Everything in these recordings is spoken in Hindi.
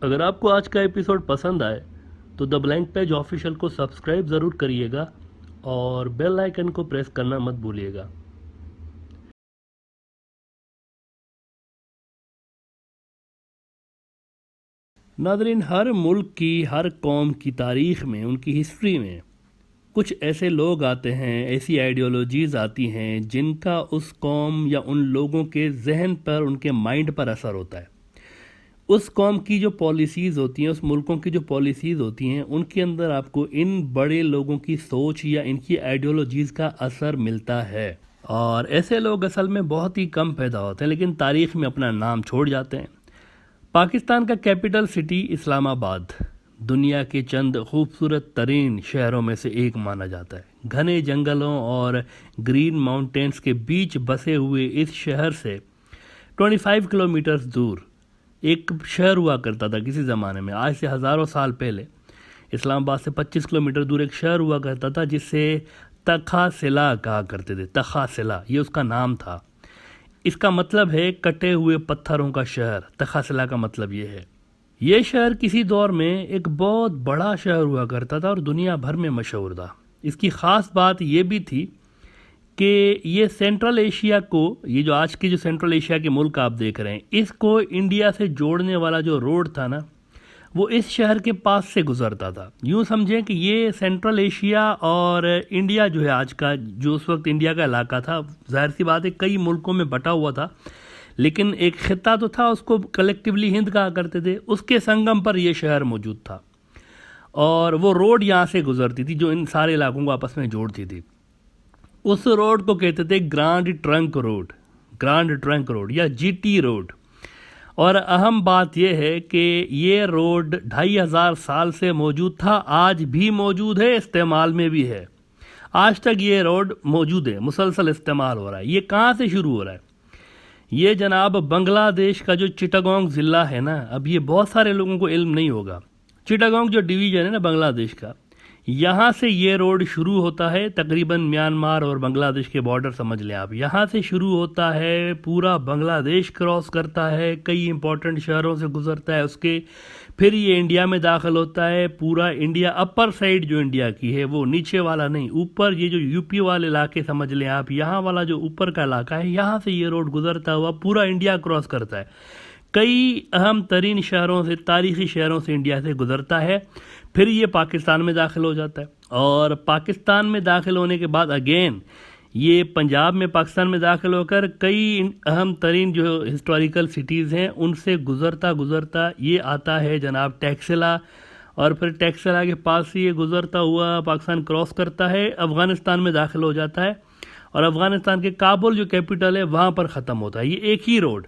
अगर आपको आज का एपिसोड पसंद आए तो द ब्लैंक पेज ऑफिशियल को सब्सक्राइब ज़रूर करिएगा और बेल आइकन को प्रेस करना मत भूलिएगा। नादरीन, हर मुल्क की, हर कौम की तारीख़ में, उनकी हिस्ट्री में कुछ ऐसे लोग आते हैं, ऐसी आइडियोलॉजीज़ आती हैं जिनका उस कौम या उन लोगों के जहन पर, उनके माइंड पर असर होता है। उस कौम की जो पॉलिसीज़ होती हैं, उस मुल्कों की जो पॉलिसीज़ होती हैं, उनके अंदर आपको इन बड़े लोगों की सोच या इनकी आइडियोलॉजीज़ का असर मिलता है। और ऐसे लोग असल में बहुत ही कम पैदा होते हैं, लेकिन तारीख़ में अपना नाम छोड़ जाते हैं। पाकिस्तान का कैपिटल सिटी इस्लामाबाद दुनिया के चंद खूबसूरत तरीन शहरों में से एक माना जाता है। घने जंगलों और ग्रीन माउंटेन्स के बीच बसे हुए इस शहर से 25 किलोमीटर दूर एक शहर हुआ करता था किसी ज़माने में। आज से हज़ारों साल पहले इस्लामाबाद से 25 किलोमीटर दूर एक शहर हुआ करता था जिसे तखासिला कहा करते थे। तखासिला ये उसका नाम था। इसका मतलब है कटे हुए पत्थरों का शहर। तखासिला का मतलब ये है। ये शहर किसी दौर में एक बहुत बड़ा शहर हुआ करता था और दुनिया भर में मशहूर था। इसकी ख़ास बात ये भी थी कि ये सेंट्रल एशिया को, ये जो आज के जो सेंट्रल एशिया के मुल्क आप देख रहे हैं, इसको इंडिया से जोड़ने वाला जो रोड था ना, वो इस शहर के पास से गुजरता था। यूँ समझें कि ये सेंट्रल एशिया और इंडिया जो है आज का, जो उस वक्त इंडिया का इलाका था, जाहिर सी बात है कई मुल्कों में बटा हुआ था, लेकिन एक खिता तो था, उसको कलेक्टिवली हिंद कहा करते थे। उसके संगम पर यह शहर मौजूद था और वो रोड यहाँ से गुजरती थी जो इन सारे इलाकों को आपस में जोड़ती थी। उस रोड को कहते थे grand trunk road, grand trunk road या जीटी रोड। और अहम बात यह है कि ये रोड 2500 साल से मौजूद था, आज भी मौजूद है, इस्तेमाल में भी है। आज तक ये रोड मौजूद है, मुसलसल इस्तेमाल हो रहा है। ये कहाँ से शुरू हो रहा है? ये जनाब बांग्लादेश का जो चिटागोंग ज़िला है ना, अब ये बहुत सारे लोगों को इल्म नहीं होगा। चिटागोंग जो डिवीज़न है ना बांग्लादेश का, यहाँ से ये रोड शुरू होता है। तकरीबन म्यांमार और बांग्लादेश के बॉर्डर समझ लें आप। यहाँ से शुरू होता है, पूरा बांग्लादेश क्रॉस करता है, कई इंपॉर्टेंट शहरों से गुजरता है उसके, फिर ये इंडिया में दाखिल होता है। पूरा इंडिया, अपर साइड जो इंडिया की है, वो नीचे वाला नहीं, ऊपर ये जो यूपी वाले इलाके समझ लें आप, यहाँ वाला जो ऊपर का इलाका है, यहाँ से ये रोड गुजरता हुआ पूरा इंडिया क्रॉस करता है। कई अहम तरीन शहरों से, तारीख़ी शहरों से इंडिया से गुजरता है। फिर ये पाकिस्तान में दाखिल हो जाता है और पाकिस्तान में दाखिल होने के बाद अगेन ये पंजाब में, पाकिस्तान में दाखिल होकर कई अहम तरीन जो हिस्टोरिकल सिटीज़ हैं उनसे गुज़रता गुज़रता ये आता है जनाब टैक्सिला। और फिर टैक्सिला के पास से ये गुज़रता हुआ पाकिस्तान क्रॉस करता है, अफ़गानिस्तान में दाखिल हो जाता है और अफ़गानिस्तान के काबुल जो कैपिटल है वहाँ पर ख़त्म होता है। ये एक ही रोड,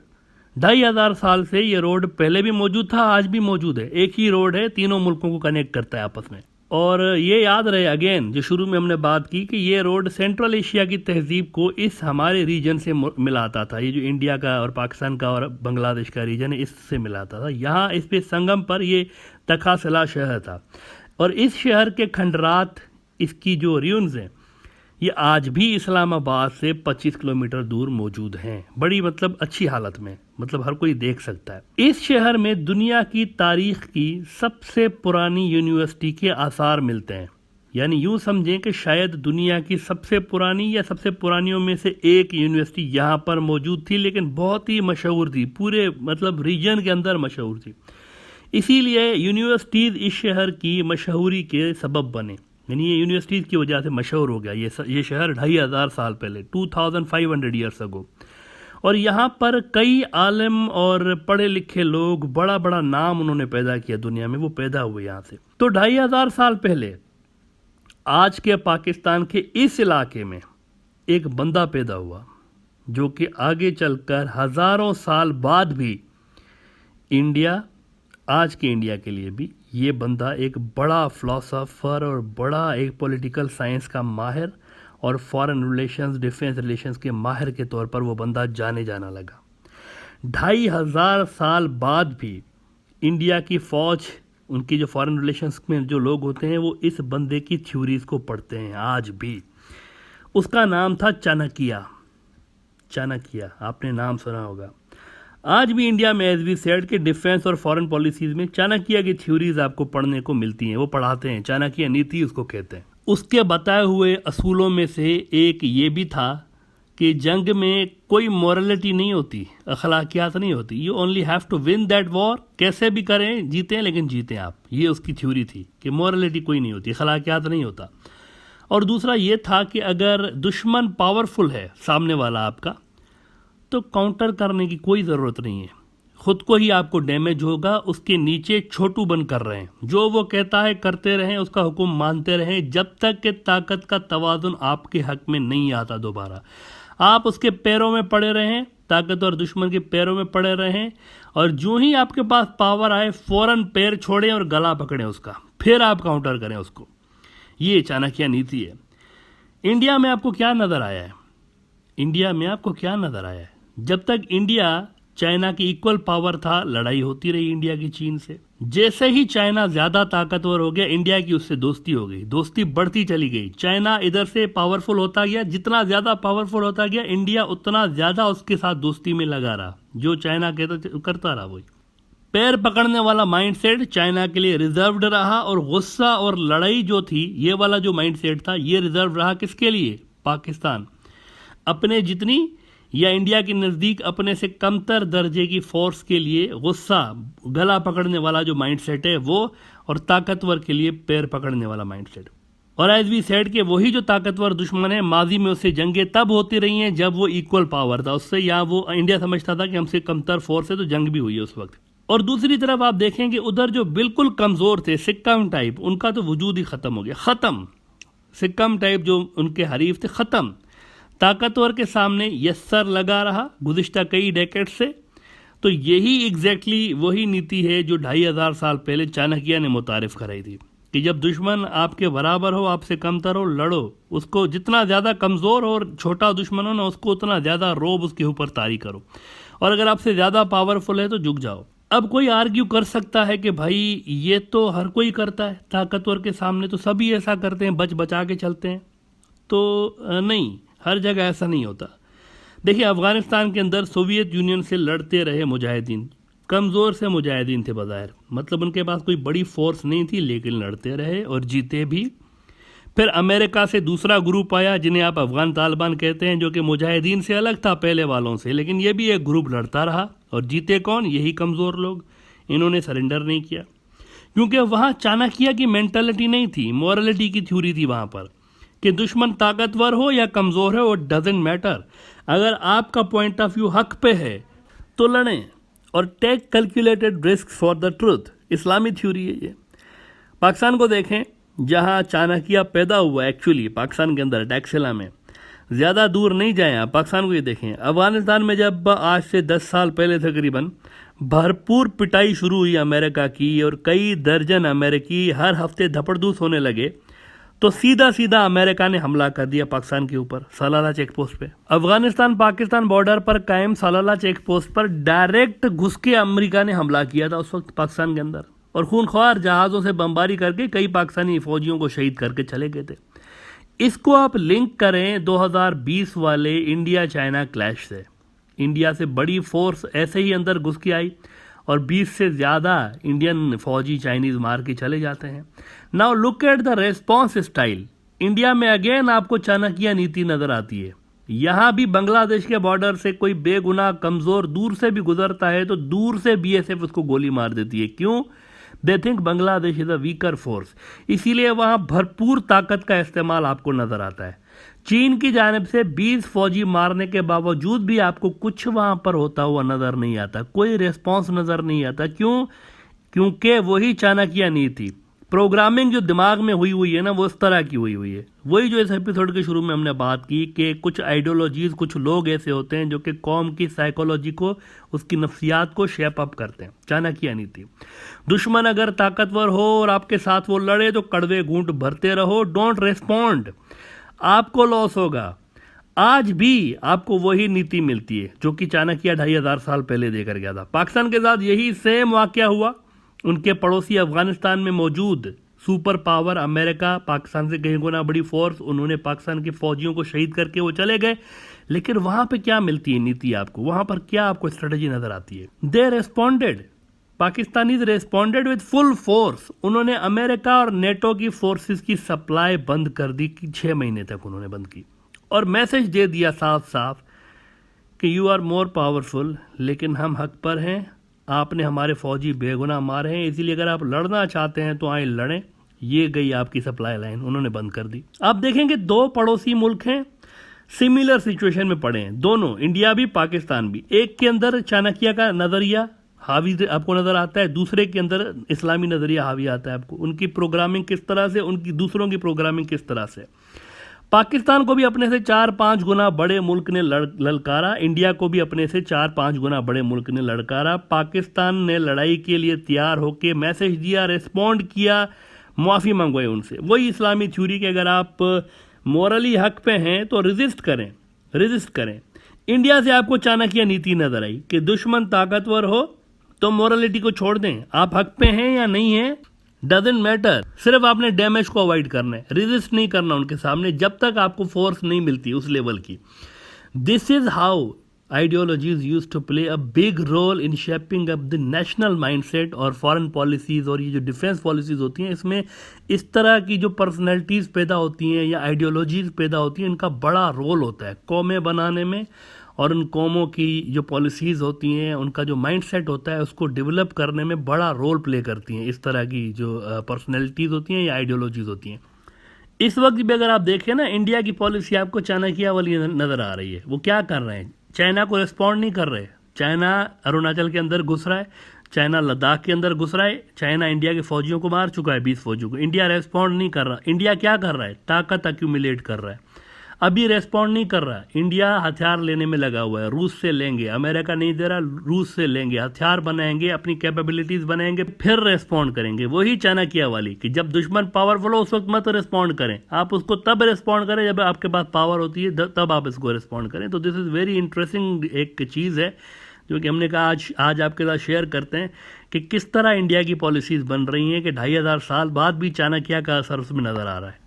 2500 साल से ये रोड पहले भी मौजूद था, आज भी मौजूद है। एक ही रोड है, तीनों मुल्कों को कनेक्ट करता है आपस में। और ये याद रहे अगेन, जो शुरू में हमने बात की कि ये रोड सेंट्रल एशिया की तहजीब को इस हमारे रीजन से मिलाता था। ये जो इंडिया का और पाकिस्तान का और बांग्लादेश का रीजन है, इससे मिलाता था। यहाँ इस पे संगम पर ये तखासिला शहर था और इस शहर के खंडरात, इसकी जो र्यून्स हैं, ये आज भी इस्लामाबाद से 25 किलोमीटर दूर मौजूद हैं। बड़ी मतलब अच्छी हालत में, मतलब हर कोई देख सकता है। इस शहर में दुनिया की तारीख की सबसे पुरानी यूनिवर्सिटी के आसार मिलते हैं। यानी यूँ समझें कि शायद दुनिया की सबसे पुरानी या सबसे पुरानियों में से एक यूनिवर्सिटी यहाँ पर मौजूद थी, लेकिन बहुत ही मशहूर थी, पूरे मतलब रीजन के अंदर मशहूर थी। इसीलिए यूनिवर्सिटीज़ इस शहर की मशहूरी के सबब बने। यानी ये यूनिवर्सिटीज़ की वजह से मशहूर हो गया ये शहर 2500 साल पहले, 2500 ईयर्स अगो। और यहाँ पर कई आलिम और पढ़े लिखे लोग, बड़ा बड़ा नाम उन्होंने पैदा किया दुनिया में, वो पैदा हुए यहाँ से। तो 2500 साल पहले आज के पाकिस्तान के इस इलाके में एक बंदा पैदा हुआ जो कि आगे चलकर हज़ारों साल बाद भी इंडिया, आज के इंडिया के लिए भी ये बंदा एक बड़ा फ़िलासफ़र और बड़ा एक पॉलिटिकल साइंस का माहिर और फॉरेन रिलेशंस, डिफेंस रिलेशंस के माहिर के तौर पर वो बंदा जाने जाना लगा। 2500 साल बाद भी इंडिया की फ़ौज, उनकी जो फॉरेन रिलेशंस में जो लोग होते हैं, वो इस बंदे की थ्योरीज़ को पढ़ते हैं आज भी। उसका नाम था चाणक्य। चाणक्य, आपने नाम सुना होगा। आज भी इंडिया में एज वी सेड के डिफेंस और फॉरेन पॉलिसीज में चाणक्य की थ्योरीज आपको पढ़ने को मिलती हैं, वो पढ़ाते हैं, चाणक्य नीति उसको कहते हैं। उसके बताए हुए असूलों में से एक ये भी था कि जंग में कोई मॉरलिटी नहीं होती, अखलाकियात नहीं होती, you only have to win that war, कैसे भी करें जीतें लेकिन जीतें आप, ये उसकी थ्योरी थी कि मॉरलिटी कोई नहीं होती, अखलाकियात नहीं होता। और दूसरा ये था कि अगर दुश्मन पावरफुल है सामने वाला आपका, तो काउंटर करने की कोई ज़रूरत नहीं है, खुद को ही आपको डैमेज होगा, उसके नीचे छोटू बन कर रहें, जो वो कहता है करते रहें, उसका हुक्म मानते रहें, जब तक कि ताकत का तवाज़ुन आपके हक में नहीं आता दोबारा। आप उसके पैरों में पड़े रहें, ताकतवर दुश्मन के पैरों में पड़े रहें, और जो ही आपके पास पावर आए फौरन पैर छोड़ें और गला पकड़ें उसका, फिर आप काउंटर करें उसको। ये चाणक्य नीति है। इंडिया में आपको क्या नज़र आया है? इंडिया में आपको क्या नज़र आया है? जब तक इंडिया चाइना की इक्वल पावर था, लड़ाई होती रही इंडिया की चीन से। जैसे ही चाइना ज़्यादा ताकतवर हो गया, इंडिया की उससे दोस्ती हो गई, दोस्ती बढ़ती चली गई, चाइना इधर से पावरफुल होता गया, जितना ज़्यादा पावरफुल होता गया इंडिया उतना ज़्यादा उसके साथ दोस्ती में लगा रहा, जो चाइना कहता करता रहा वही। पैर पकड़ने वाला माइंडसेट चाइना के लिए रिजर्व्ड रहा, और गुस्सा और लड़ाई जो थी, ये वाला जो माइंडसेट था, ये रिजर्व रहा किसके लिए? पाकिस्तान। अपने जितनी या इंडिया के नज़दीक अपने से कमतर दर्जे की फोर्स के लिए गुस्सा, गला पकड़ने वाला जो माइंडसेट है वो, और ताकतवर के लिए पैर पकड़ने वाला माइंडसेट। और एज वी सेड के वही जो ताकतवर दुश्मन है, माजी में उससे जंगें तब होती रही हैं जब वो इक्वल पावर था उससे, या वो इंडिया समझता था कि हमसे कमतर फोर्स है, तो जंग भी हुई है उस वक्त। और दूसरी तरफ आप देखें कि उधर जो बिल्कुल कमज़ोर थे, सिक्कम टाइप, उनका तो वजूद ही ख़त्म हो गया, ख़त्म। सिक्कम टाइप जो उनके हरीफ थे, ख़त्म। ताकतवर के सामने यस्सर लगा रहा गुज़िश्ता कई डेकेड से। तो यही एग्जैक्टली वही नीति है जो 2500 साल पहले चाणक्य ने मुतारिफ कराई थी कि जब दुश्मन आपके बराबर हो, आपसे कमतर हो, लड़ो उसको, जितना ज़्यादा कमज़ोर हो और छोटा दुश्मन हो ना, उसको उतना ज़्यादा रोब उसके ऊपर तारी करो, और अगर आपसे ज़्यादा पावरफुल है तो झुक जाओ। अब कोई आर्ग्यू कर सकता है कि भाई ये तो हर कोई करता है, ताकतवर के सामने तो सभी ऐसा करते हैं, बच बचा के चलते हैं। तो नहीं, हर जगह ऐसा नहीं होता। देखिए, अफ़गानिस्तान के अंदर सोवियत यूनियन से लड़ते रहे मुजाहिदीन, कमज़ोर से मुजाहिदीन थे बज़ाहिर, मतलब उनके पास कोई बड़ी फोर्स नहीं थी, लेकिन लड़ते रहे और जीते भी। फिर अमेरिका से दूसरा ग्रुप आया जिन्हें आप अफ़गान तालिबान कहते हैं, जो कि मुजाहिदीन से अलग था पहले वालों से, लेकिन ये भी एक ग्रुप लड़ता रहा, और जीते कौन? यही कमज़ोर लोग। इन्होंने सरेंडर नहीं किया, क्योंकि वहाँ चाणक्य की मेंटालिटी नहीं थी, मॉरलिटी की थ्योरी थी वहाँ पर कि दुश्मन ताकतवर हो या कमज़ोर हो, इट डजेंट मैटर, अगर आपका पॉइंट ऑफ व्यू हक पे है तो लड़ें और take calculated risk for the truth. इस्लामी थ्योरी है ये। पाकिस्तान को देखें, जहाँ चाणक्य पैदा हुआ एक्चुअली पाकिस्तान के अंदर, टैक्सिला में। ज़्यादा दूर नहीं जाएं आप, पाकिस्तान को ये देखें। अफ़गानिस्तान में जब आज से 10 साल पहले तकरीबन भरपूर पिटाई शुरू हुई अमेरिका की, और कई दर्जन अमेरिकी हर हफ्ते धपड़धूस होने लगे, तो सीधा सीधा अमेरिका ने हमला कर दिया पाकिस्तान के ऊपर, सलाला चेक पोस्ट पे। अफगानिस्तान पाकिस्तान बॉर्डर पर कायम सलाला चेक पोस्ट पर डायरेक्ट घुस के अमेरिका ने हमला किया था उस वक्त पाकिस्तान के अंदर, और खूनख्वार जहाज़ों से बमबारी करके कई पाकिस्तानी फौजियों को शहीद करके चले गए थे। इसको आप लिंक करें 2020 वाले इंडिया चाइना क्लैश से। इंडिया से बड़ी फोर्स ऐसे ही अंदर घुस के आई, और 20 से ज़्यादा इंडियन फौजी चाइनीज़ मार के चले जाते हैं। Now look at the response style. India में अगेन आपको चाणक्य नीति नज़र आती है। यहाँ भी बांग्लादेश के बॉर्डर से कोई बेगुनाह कमज़ोर दूर से भी गुजरता है तो दूर से बीएसएफ उसको गोली मार देती है। क्यों? They think Bangladesh is a weaker force, इसीलिए वहाँ भरपूर ताकत का इस्तेमाल आपको नज़र आता है। चीन की जानिब से 20 फौजी मारने के बावजूद भी आपको कुछ वहाँ पर होता हुआ नज़र नहीं आता, कोई रिस्पॉन्स नज़र नहीं आता। क्यों? क्योंकि वही चाणक्य नीति, प्रोग्रामिंग जो दिमाग में हुई है ना, वो इस तरह की हुई है। वही जो इस एपिसोड के शुरू में हमने बात की कि कुछ आइडियोलॉजीज, कुछ लोग ऐसे होते हैं जो कि कौम की साइकोलॉजी को, उसकी नफ्सियात को शेप अप करते हैं। चाणक्य नीति, दुश्मन अगर ताकतवर हो और आपके साथ वो लड़े तो कड़वे घूंट भरते रहो, डोंट रेस्पॉन्ड, आपको लॉस होगा। आज भी आपको वही नीति मिलती है जो कि चाणक्य 2500 साल पहले देकर गया था। पाकिस्तान के साथ यही सेम वाकया हुआ। उनके पड़ोसी अफगानिस्तान में मौजूद सुपर पावर अमेरिका, पाकिस्तान से कहीं गुना बड़ी फोर्स, उन्होंने पाकिस्तान के फौजियों को शहीद करके वो चले गए। लेकिन वहां पे क्या मिलती है नीति आपको, वहां पर क्या आपको स्ट्रेटेजी नजर आती है? They responded, Pakistanis responded with full force. उन्होंने अमेरिका और नेटो की फोर्सेस की सप्लाई बंद कर दी कि 6 महीने तक उन्होंने बंद की, और मैसेज दे दिया साफ साफ कि यू आर मोर पावरफुल, लेकिन हम हक पर हैं, आपने हमारे फौजी बेगुनाह मारे हैं, इसीलिए अगर आप लड़ना चाहते हैं तो आए लड़ें। ये गई आपकी सप्लाई लाइन, उन्होंने बंद कर दी। आप देखेंगे 2 पड़ोसी मुल्क हैं, सिमिलर सिचुएशन में पड़े हैं दोनों, इंडिया भी पाकिस्तान भी। एक के अंदर चाणक्य का नजरिया हावी आपको नजर आता है, दूसरे के अंदर इस्लामी नजरिया हावी आता है आपको। उनकी प्रोग्रामिंग किस तरह से, उनकी दूसरों की प्रोग्रामिंग किस तरह से। पाकिस्तान को भी अपने से 4-5 गुना बड़े मुल्क ने ललकारा, इंडिया को भी अपने से 4-5 गुना बड़े मुल्क ने ललकारा। पाकिस्तान ने लड़ाई के लिए तैयार होकर मैसेज दिया, रिस्पॉन्ड किया, माफ़ी मंगवाई उनसे। वही इस्लामी थ्योरी कि अगर आप मॉरली हक पे हैं तो रेजिस्ट करें। इंडिया से आपको चाणक्य नीति नजर आई कि दुश्मन ताकतवर हो तो मॉरलिटी को छोड़ दें, आप हक पे हैं या नहीं हैं डजेंट मैटर, सिर्फ आपने डैमेज को अवॉइड करना है, रेजिस्ट नहीं करना उनके सामने जब तक आपको फोर्स नहीं मिलती उस लेवल की। This is how ideologies use to play a big role in shaping up the national mindset और फॉरेन पॉलिसीज, और ये जो डिफेंस पॉलिसीज होती हैं इसमें इस तरह की जो पर्सनैलिटीज पैदा होती हैं या आइडियोलॉजीज पैदा होती हैं, इनका बड़ा रोल होता है कौमें बनाने में, और उन कौमों की जो पॉलिसीज़ होती हैं, उनका जो माइंडसेट होता है उसको डेवलप करने में बड़ा रोल प्ले करती हैं इस तरह की जो पर्सनैलिटीज़ होती हैं या आइडियोलॉजीज़ होती हैं। इस वक्त भी अगर आप देखें ना, इंडिया की पॉलिसी आपको चाणक्य वाली नज़र आ रही है। वो क्या कर रहे हैं, चाइना को रिस्पॉन्ड नहीं कर रहे। चाइना अरुणाचल के अंदर घुस रहा है, चाइना लद्दाख के अंदर घुस रहा है, चाइना इंडिया के फौजियों को मार चुका है, 20 फौजियों को। इंडिया रेस्पॉन्ड नहीं कर रहा। इंडिया क्या कर रहा है, ताकत अक्यूमुलेट कर रहा है, अभी रेस्पॉन्ड नहीं कर रहा। इंडिया हथियार लेने में लगा हुआ है, रूस से लेंगे, अमेरिका नहीं दे रहा, रूस से लेंगे, हथियार बनाएंगे, अपनी कैपेबिलिटीज बनाएंगे, फिर रेस्पॉन्ड करेंगे। वही चाणक्य वाली कि जब दुश्मन पावरफुल हो उस वक्त मत रेस्पॉन्ड करें, आप उसको तब रेस्पॉन्ड करें जब आपके पास पावर होती है, तब आप इसको रेस्पॉन्ड करें। तो दिस इज़ वेरी इंटरेस्टिंग एक चीज़ है जो कि हमने कहा आज आपके साथ शेयर करते हैं कि किस तरह इंडिया की पॉलिसीज़ बन रही हैं कि 2500 साल बाद भी चाणक्य का असर उसमें नज़र आ रहा है।